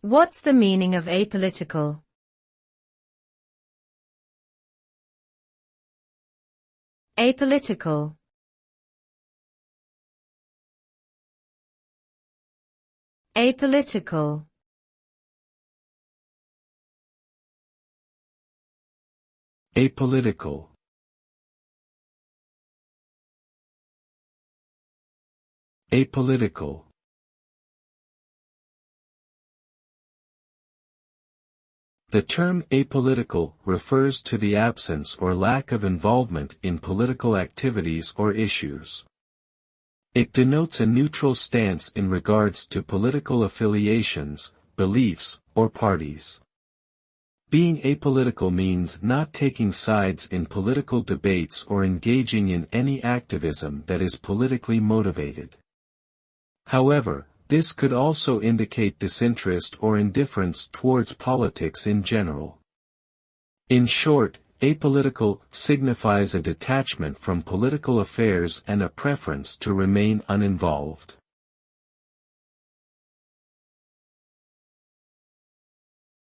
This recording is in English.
What's the meaning of apolitical? Apolitical. Apolitical. Apolitical. Apolitical. The term apolitical refers to the absence or lack of involvement in political activities or issues. It denotes a neutral stance in regards to political affiliations, beliefs, or parties. Being apolitical means not taking sides in political debates or engaging in any activism that is politically motivated. However, this could also indicate disinterest or indifference towards politics in general. In short, apolitical signifies a detachment from political affairs and a preference to remain uninvolved.